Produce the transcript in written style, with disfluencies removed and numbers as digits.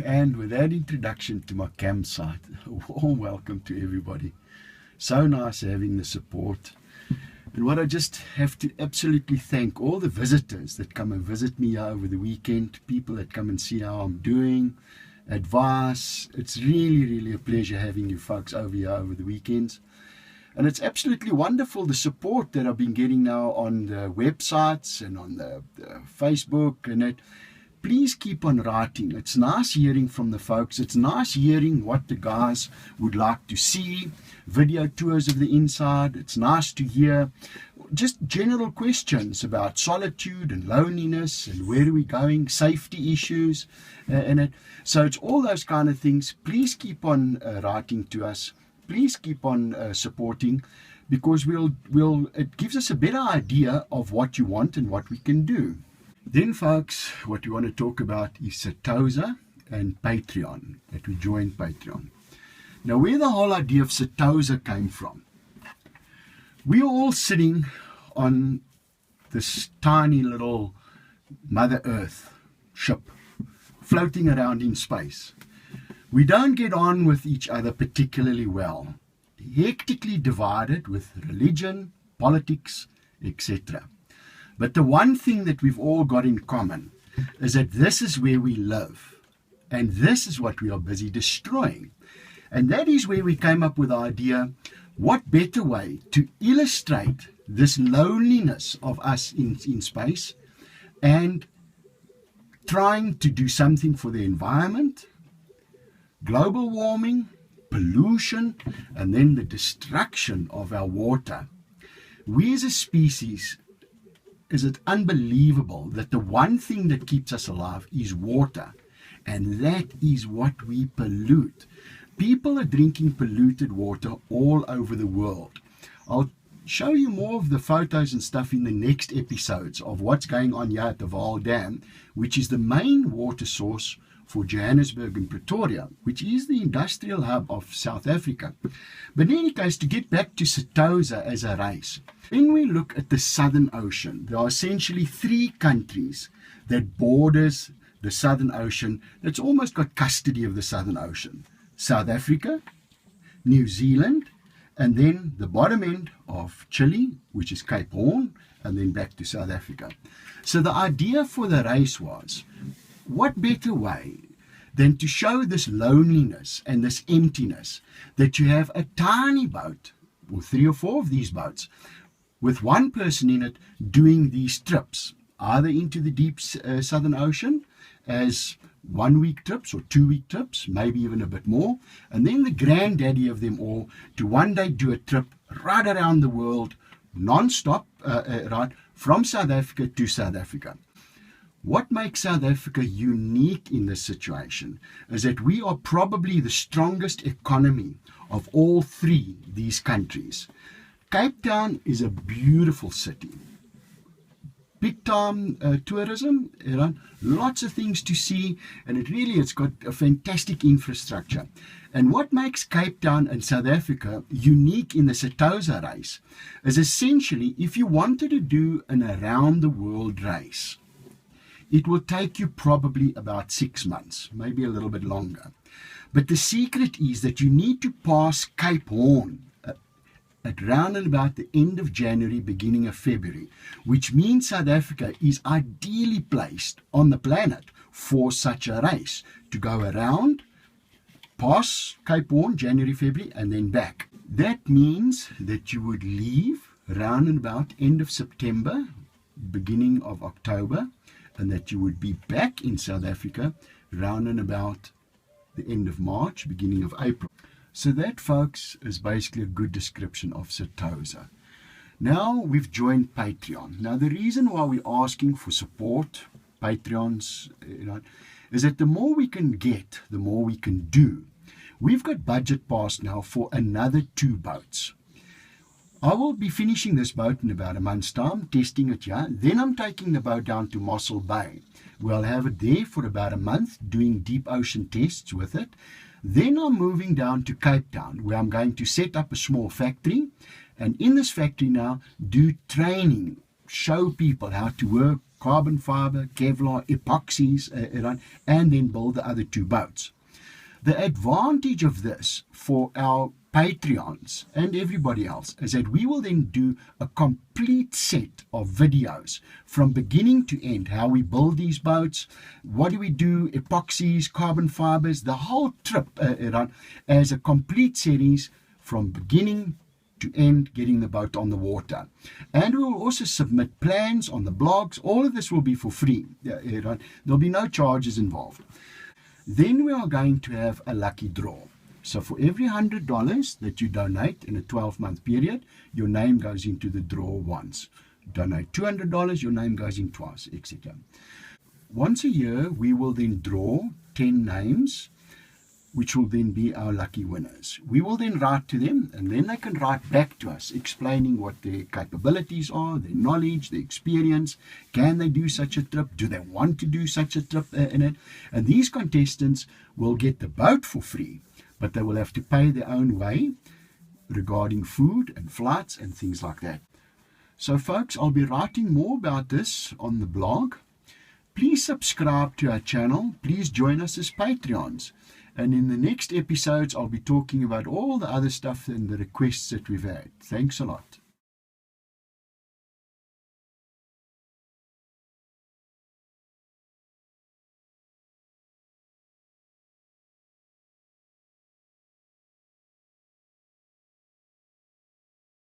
And with that introduction to my campsite, a warm welcome to everybody. So nice having the support. And what I just have to absolutely thank all the visitors that come and visit me over the weekend, people that come and see how I'm doing, advice. It's really a pleasure having you folks over here over the weekends. And it's absolutely wonderful, the support that I've been getting now on the websites and on the Facebook and that. Please keep on writing. It's nice hearing from the folks. It's nice hearing what the guys would like to see, video tours of the inside. It's nice to hear just general questions about solitude and loneliness and where are we going, safety issues, so it's all those kind of things. Please keep on writing to us. Please keep on supporting, because it gives us a better idea of what you want and what we can do. Then, folks, what we want to talk about is SATOSA and Patreon, that we joined Patreon. Now, where the whole idea of SATOSA came from, we are all sitting on this tiny little Mother Earth ship floating around in space. We don't get on with each other particularly well, hectically divided with religion, politics, etc. But the one thing that we've all got in common is that this is where we live, and this is what we are busy destroying. And that is where we came up with the idea, what better way to illustrate this loneliness of us in space and trying to do something for the environment, global warming, pollution, and then the destruction of our water. We as a species, is it unbelievable that the one thing that keeps us alive is water, and that is what we pollute. People are drinking polluted water all over the world. I'll show you more of the photos and stuff in the next episodes of what's going on here at the Vaal Dam, which is the main water source for Johannesburg and Pretoria, which is the industrial hub of South Africa. But in any case, to get back to SATOSA as a race, when we look at the Southern Ocean, there are essentially 3 countries that borders the Southern Ocean, that's almost got custody of the Southern Ocean. South Africa, New Zealand, and then the bottom end of Chile, which is Cape Horn, and then back to South Africa. So the idea for the race was, what better way than to show this loneliness and this emptiness, that you have a tiny boat, or 3 or 4 of these boats, with one person in it doing these trips, either into the deep Southern Ocean as 1-week trips or 2-week trips, maybe even a bit more, and then the granddaddy of them all to one day do a trip right around the world, non-stop, right, from South Africa to South Africa. What makes South Africa unique in this situation is that we are probably the strongest economy of all 3 these countries. Cape Town is a beautiful city. Big time tourism, lots of things to see, and it's got a fantastic infrastructure. And what makes Cape Town and South Africa unique in the SATOSA race is essentially, if you wanted to do an around the world race, it will take you probably about 6 months, maybe a little bit longer. But the secret is that you need to pass Cape Horn at round and about the end of January, beginning of February, which means South Africa is ideally placed on the planet for such a race, to go around, pass Cape Horn, January, February, and then back. That means that you would leave round and about end of September, beginning of October, and that you would be back in South Africa round and about the end of March, beginning of April. So that, folks, is basically a good description of SATOSA. Now we've joined Patreon. Now the reason why we're asking for support, Patreons, is that the more we can get, the more we can do. We've got budget passed now for another 2 boats. I will be finishing this boat in about a month's time, testing it here. Then I'm taking the boat down to Mossel Bay. We'll have it there for about a month, doing deep ocean tests with it. Then I'm moving down to Cape Town, where I'm going to set up a small factory. And in this factory now, do training, show people how to work carbon fiber, Kevlar, epoxies, and then build the other 2 boats. The advantage of this for our Patreons and everybody else is that we will then do a complete set of videos from beginning to end, how we build these boats, what do we do, epoxies, carbon fibers, the whole trip as a complete series from beginning to end, getting the boat on the water. And we will also submit plans on the blogs. All of this will be for free. There'll be no charges involved. Then we are going to have a lucky draw. So for every $100 that you donate in a 12-month period, your name goes into the draw once. Donate $200, your name goes in twice, etc. Once a year, we will then draw 10 names, which will then be our lucky winners. We will then write to them, and then they can write back to us explaining what their capabilities are, their knowledge, their experience. Can they do such a trip? Do they want to do such a trip in it? And these contestants will get the boat for free, but they will have to pay their own way regarding food and flights and things like that. So folks, I'll be writing more about this on the blog. Please subscribe to our channel. Please join us as Patreons. And in the next episodes, I'll be talking about all the other stuff and the requests that we've had. Thanks a lot.